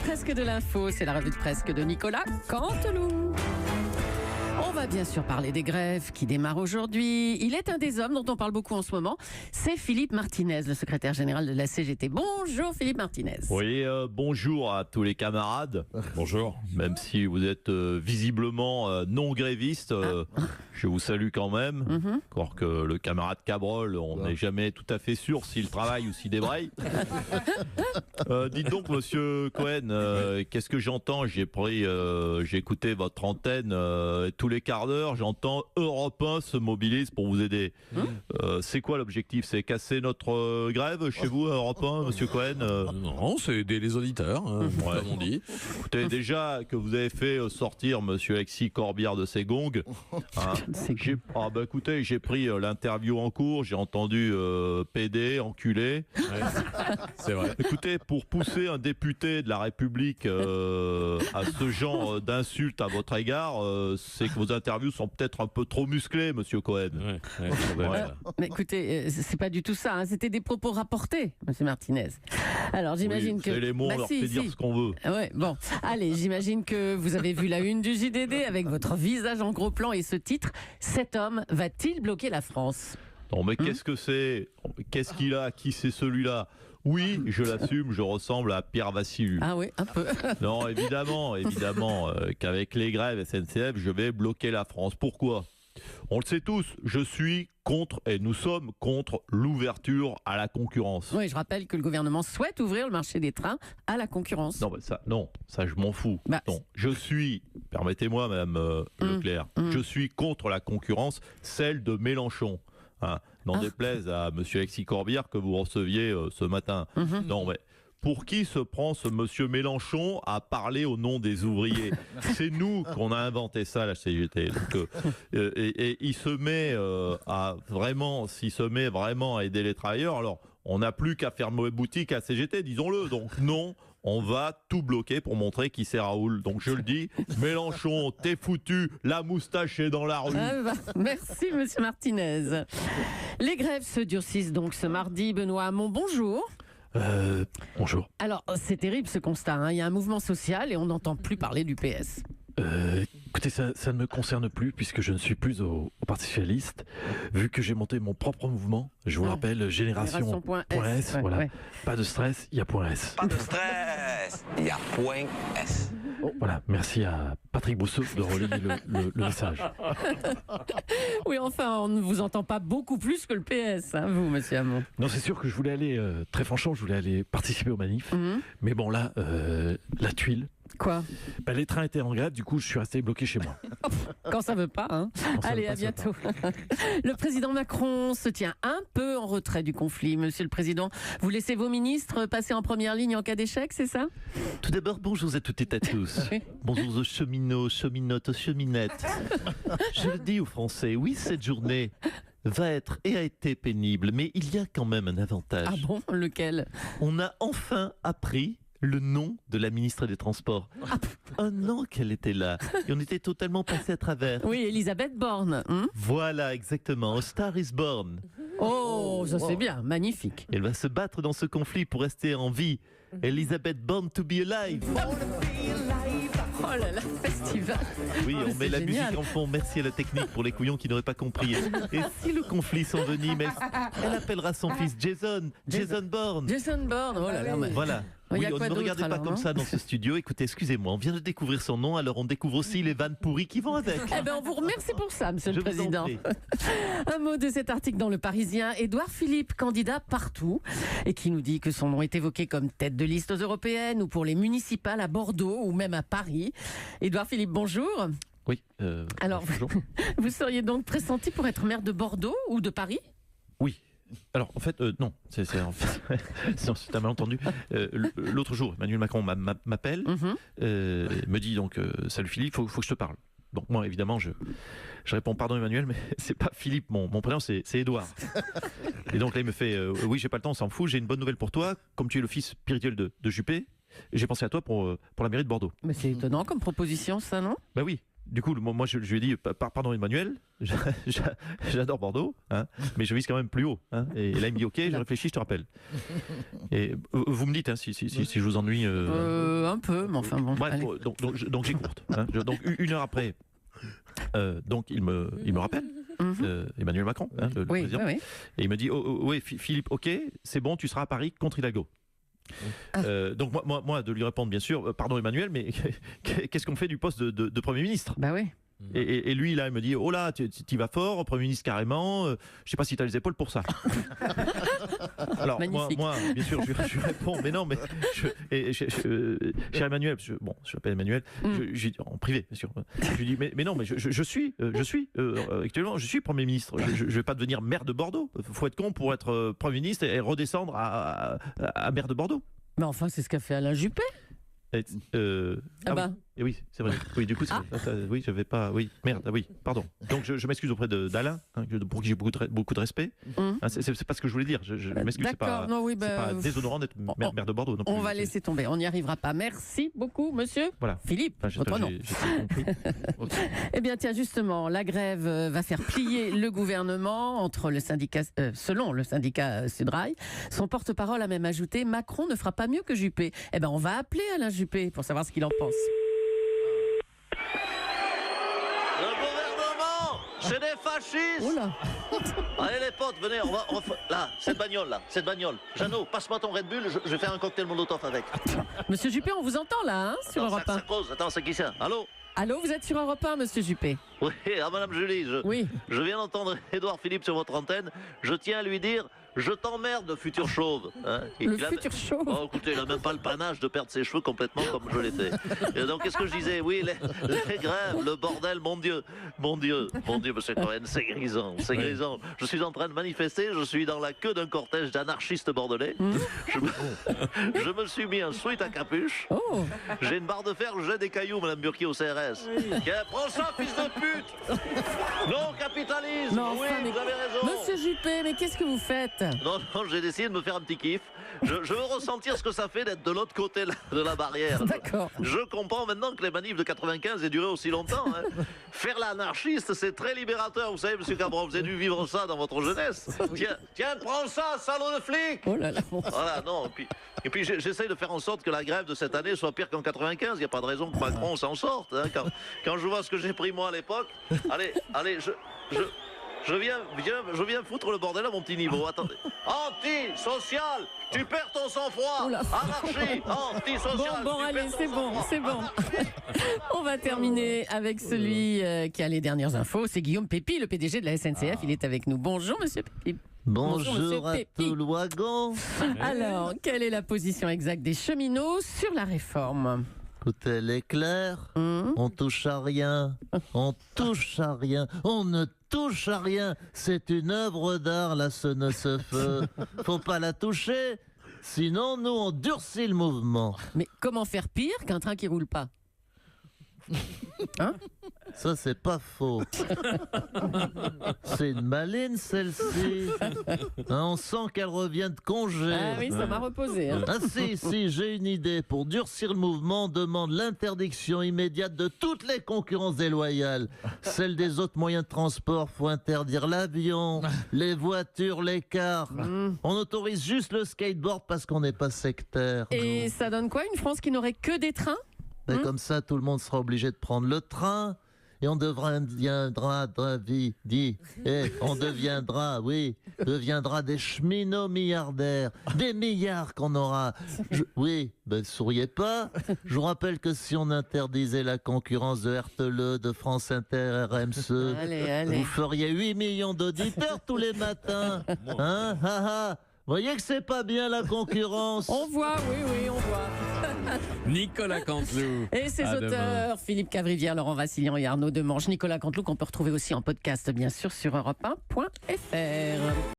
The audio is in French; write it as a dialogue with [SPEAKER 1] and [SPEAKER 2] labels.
[SPEAKER 1] Presque de l'info, c'est la revue de presque de Nicolas Canteloup. On va bien sûr parler des grèves qui démarrent aujourd'hui. Il est un des hommes dont on parle beaucoup en ce moment. C'est Philippe Martinez, le secrétaire général de la CGT. Bonjour Philippe Martinez.
[SPEAKER 2] Oui, bonjour à tous les camarades.
[SPEAKER 3] Bonjour.
[SPEAKER 2] Même si vous êtes visiblement non gréviste, je vous salue quand même. Encore que le camarade Cabrol, on n'est jamais tout à fait sûr s'il travaille ou s'il débraye. Dites donc, monsieur Cohen, qu'est-ce que j'entends? J'ai écouté votre antenne tous les quarts d'heure, j'entends Europe 1 se mobilise pour vous aider. C'est quoi l'objectif? C'est casser notre grève chez vous, Europe 1, monsieur Cohen?
[SPEAKER 3] Non, c'est aider les auditeurs, comme on dit.
[SPEAKER 2] Écoutez, déjà que vous avez fait sortir monsieur Alexis Corbière de ses gongs, écoutez, j'ai pris l'interview en cours, j'ai entendu PD, enculé.
[SPEAKER 3] Ouais, c'est vrai.
[SPEAKER 2] Écoutez, pour pousser un député de la République à ce genre d'insultes à votre égard, c'est que vos interviews sont peut-être un peu trop musclées, monsieur Cohen.
[SPEAKER 1] Mais écoutez, c'est pas du tout ça, hein. C'était des propos rapportés, monsieur Martinez. Alors j'imagine que...
[SPEAKER 2] C'est les mots, on leur fait dire ce qu'on veut.
[SPEAKER 1] Ouais, bon, allez, j'imagime que vous avez vu la une du JDD avec votre visage en gros plan et ce titre, « Cet homme va-t-il bloquer la France ?»
[SPEAKER 2] Non, mais qu'est-ce que c'est? Qu'est-ce qu'il a? Qui c'est celui-là? Oui, je l'assume, je ressemble à Pierre Vassilou.
[SPEAKER 1] Ah oui, un peu.
[SPEAKER 2] Non, évidemment qu'avec les grèves SNCF, je vais bloquer la France. Pourquoi? On le sait tous, je suis contre, et nous sommes contre l'ouverture à la concurrence.
[SPEAKER 1] Oui, je rappelle que le gouvernement souhaite ouvrir le marché des trains à la concurrence.
[SPEAKER 2] Non, ça je m'en fous.
[SPEAKER 1] Bah,
[SPEAKER 2] non, je suis, permettez-moi madame Leclerc, je suis contre la concurrence, celle de Mélenchon. N'en déplaise à monsieur Alexis Corbière que vous receviez ce matin. Non, mais pour qui se prend ce monsieur Mélenchon à parler au nom des ouvriers? C'est nous qu'on a inventé ça, la CGT. Donc, et il se met s'il se met vraiment à aider les travailleurs, alors on n'a plus qu'à fermer boutique à CGT, disons-le. Donc non, on va tout bloquer pour montrer qui c'est Raoul. Donc je le dis, Mélenchon, t'es foutu, la moustache est dans la rue.
[SPEAKER 1] Merci monsieur Martinez. Les grèves se durcissent donc ce mardi. Benoît Hamon, bonjour.
[SPEAKER 2] Bonjour.
[SPEAKER 1] Alors, c'est terrible ce constat, hein. Il y a un mouvement social et on n'entend plus parler du PS.
[SPEAKER 4] Écoutez, ça ne me concerne plus puisque je ne suis plus au Parti Socialiste, vu que j'ai monté mon propre mouvement. Je vous rappelle, Génération.S. Voilà. Ouais. Pas de stress, il y a point S.
[SPEAKER 5] Pas de stress, il y a point S.
[SPEAKER 4] Voilà, merci à Patrick Brousseau de relayer le message.
[SPEAKER 1] Oui, enfin, on ne vous entend pas beaucoup plus que le PS, hein, vous, monsieur Hamon.
[SPEAKER 4] Non, c'est sûr que je voulais aller, très franchement, je voulais aller participer aux manifs. Mais bon, là, la tuile.
[SPEAKER 1] Quoi?
[SPEAKER 4] Les trains étaient en grève, du coup, je suis resté bloqué chez moi.
[SPEAKER 1] Quand ça veut pas, hein. Allez, à bientôt. Le président Macron se tient un peu en retrait du conflit. Monsieur le Président, vous laissez vos ministres passer en première ligne en cas d'échec, c'est ça?
[SPEAKER 2] Tout d'abord, bonjour à toutes et à tous. Bonjour aux cheminots, cheminotes, aux cheminettes. Je le dis aux Français, oui, cette journée va être et a été pénible, mais il y a quand même un avantage.
[SPEAKER 1] Ah bon? Lequel?
[SPEAKER 2] On a enfin appris le nom de la ministre des Transports. Un an qu'elle était là. Et on était totalement passé à travers.
[SPEAKER 1] Oui, Elisabeth Borne.
[SPEAKER 2] Voilà, exactement. A Star is Born.
[SPEAKER 1] Oh, ça c'est bien. Magnifique.
[SPEAKER 2] Elle va se battre dans ce conflit pour rester en vie. Elisabeth Born to be alive.
[SPEAKER 1] Oh là là, festival.
[SPEAKER 2] Oui, on met la musique en fond. Merci à la technique pour les couillons qui n'auraient pas compris. Et si le conflit s'envenime, elle appellera son fils Jason Bourne.
[SPEAKER 1] Jason Bourne, oh là là. Mais...
[SPEAKER 2] Voilà. Oui, ne regardez pas comme ça dans ce studio. Écoutez, excusez-moi, on vient de découvrir son nom, alors on découvre aussi les vannes pourries qui vont avec.
[SPEAKER 1] Eh ben, on vous remercie pour ça, monsieur le Président. Un mot de cet article dans Le Parisien. Édouard Philippe, candidat partout, et qui nous dit que son nom est évoqué comme tête de liste aux européennes ou pour les municipales à Bordeaux ou même à Paris. Édouard Philippe, bonjour.
[SPEAKER 4] Oui.
[SPEAKER 1] Alors,
[SPEAKER 4] bonjour.
[SPEAKER 1] Vous seriez donc pressenti pour être maire de Bordeaux ou de Paris?
[SPEAKER 4] Oui. Alors, en fait, non, c'est un malentendu. L'autre jour, Emmanuel Macron m'appelle, me dit donc, salut Philippe, faut que je te parle. Donc moi, évidemment, je réponds, pardon Emmanuel, mais c'est pas Philippe, mon prénom, c'est Édouard. Et donc là, il me fait, oui, j'ai pas le temps, on s'en fout, j'ai une bonne nouvelle pour toi, comme tu es le fils spirituel de Juppé, j'ai pensé à toi pour la mairie de Bordeaux.
[SPEAKER 1] Mais c'est étonnant comme proposition, ça, non?
[SPEAKER 4] Bah oui.
[SPEAKER 2] du coup, moi, je lui ai dit, pardon Emmanuel, j'adore Bordeaux, hein, mais je vise quand même plus haut. Hein. Et là, il me dit, ok, je réfléchis, je te rappelle. Et vous me dites hein, si je vous ennuie.
[SPEAKER 1] Un peu, mais enfin bon.
[SPEAKER 2] Bref, donc j'ai courte. Hein. Donc une heure après, donc il me rappelle. Emmanuel Macron, hein, le président.
[SPEAKER 1] Oui.
[SPEAKER 2] Et il me dit, oui, Philippe, ok, c'est bon, tu seras à Paris contre Hidalgo. Donc moi, de lui répondre, bien sûr, pardon Emmanuel, mais qu'est-ce qu'on fait du poste de Premier ministre?
[SPEAKER 1] Bah oui.
[SPEAKER 2] Et lui, là, il me dit, oh là, tu vas fort, Premier ministre carrément, je sais pas si tu as les épaules pour ça. Alors, moi, bien sûr, je lui réponds, mais non, mais cher Emmanuel, je l'appelle Emmanuel, en privé, bien sûr. Je lui dis, mais non, mais je suis actuellement, je suis Premier ministre. Je vais pas devenir maire de Bordeaux. Faut être con pour être Premier ministre et redescendre à maire de Bordeaux.
[SPEAKER 1] Mais enfin, c'est ce qu'a fait Alain Juppé.
[SPEAKER 2] Oui, c'est vrai. Oui, du coup, oui, j'avais pas. Oui, merde. Oui, pardon. Donc, je m'excuse auprès d'Alain, pour qui j'ai beaucoup de respect. C'est pas ce que je voulais dire. Je m'excuse. C'est pas déshonorant d'être maire de Bordeaux. Non plus.
[SPEAKER 1] On va laisser tomber. On n'y arrivera pas. Merci beaucoup, monsieur.
[SPEAKER 2] Voilà.
[SPEAKER 1] Philippe, votre nom. Eh bien, tiens, justement, la grève va faire plier le gouvernement entre le syndicat, selon le syndicat Sudrail. Son porte-parole a même ajouté: Macron ne fera pas mieux que Juppé. Eh bien, on va appeler Alain Juppé pour savoir ce qu'il en pense.
[SPEAKER 6] C'est des fascistes.
[SPEAKER 1] Oula.
[SPEAKER 6] Allez les potes, venez, on va là, cette bagnole. Jeannot, passe-moi ton Red Bull, je vais faire un cocktail Molotov avec.
[SPEAKER 1] Monsieur Juppé, on vous entend là, hein, sur Europe 1.
[SPEAKER 6] Attends, c'est qui ça? Allô?
[SPEAKER 1] Allô, vous êtes sur Europe 1, monsieur Juppé?
[SPEAKER 6] Oui, Madame Julie, je viens d'entendre Édouard Philippe sur votre antenne. Je tiens à lui dire, je t'emmerde, futur chauve. Hein.
[SPEAKER 1] Futur chauve.
[SPEAKER 6] Oh, écoutez, il n'a même pas le panache de perdre ses cheveux complètement comme je l'ai fait. Et donc, qu'est-ce que je disais? Oui, les grèves, le bordel, mon Dieu, monsieur Cohen, c'est grisant. Je suis en train de manifester, je suis dans la queue d'un cortège d'anarchistes bordelais. Je me suis mis un sweat à capuche.
[SPEAKER 1] Oh.
[SPEAKER 6] J'ai une barre de fer, je jette des cailloux, Madame Burki, au CRS. Tiens, prends ça, fils de pute! Non, capitalisme!
[SPEAKER 1] Non,
[SPEAKER 6] oui, vous avez raison!
[SPEAKER 1] Monsieur Juppé, mais qu'est-ce que vous faites?
[SPEAKER 6] Non, j'ai décidé de me faire un petit kiff. Je veux ressentir ce que ça fait d'être de l'autre côté de la barrière.
[SPEAKER 1] D'accord.
[SPEAKER 6] Je comprends maintenant que les manifs de 95 aient duré aussi longtemps. Hein. Faire l'anarchiste, c'est très libérateur. Vous savez, monsieur Cabron, vous avez dû vivre ça dans votre jeunesse. Tiens, prends ça, salaud de flic!
[SPEAKER 1] Oh là là.
[SPEAKER 6] Voilà, non. Et puis j'essaye de faire en sorte que la grève de cette année soit pire qu'en 95. Il n'y a pas de raison que Macron s'en sorte. Hein. Quand je vois ce que j'ai pris moi à l'époque, allez, je viens foutre le bordel à mon petit niveau. Attendez. Anti-social, tu perds ton sang-froid. Anarchie, anti-social.
[SPEAKER 1] Bon, allez, c'est bon. On va terminer avec celui qui a les dernières infos. C'est Guillaume Pépi, le PDG de la SNCF. Il est avec nous. Bonjour, monsieur Pépi.
[SPEAKER 7] Bonjour à tout le wagon.
[SPEAKER 1] Alors, quelle est la position exacte des cheminots sur la réforme?
[SPEAKER 7] Écoutez, elle est claire. On touche à rien. On ne touche à rien. C'est une œuvre d'art, la Sonne-ce-Feu. Faut pas la toucher. Sinon, nous, on durcit le mouvement.
[SPEAKER 1] Mais comment faire pire qu'un train qui roule pas? Hein?
[SPEAKER 7] Ça, c'est pas faux. C'est une maline, celle-ci. On sent qu'elle revient de congé.
[SPEAKER 1] Ah oui, ça m'a reposé. Hein.
[SPEAKER 7] Ah si, j'ai une idée. Pour durcir le mouvement, on demande l'interdiction immédiate de toutes les concurrences déloyales. Celles des autres moyens de transport, faut interdire l'avion, les voitures, les cars. On autorise juste le skateboard parce qu'on n'est pas sectaire.
[SPEAKER 1] Et ça donne quoi, une France qui n'aurait que des trains?
[SPEAKER 7] Comme ça, tout le monde sera obligé de prendre le train. Et on deviendra des cheminots milliardaires, des milliards qu'on aura. Souriez pas. Je vous rappelle que si on interdisait la concurrence de RTL, de France Inter, RMC, vous feriez 8 millions d'auditeurs tous les matins. Hein? Voyez que c'est pas bien la concurrence.
[SPEAKER 1] On voit, oui, on voit.
[SPEAKER 3] Nicolas Canteloup.
[SPEAKER 1] Et ses auteurs, Philippe Cavrivière, Laurent Vassilian et Arnaud Demange. Nicolas Canteloup qu'on peut retrouver aussi en podcast, bien sûr, sur europe1.fr.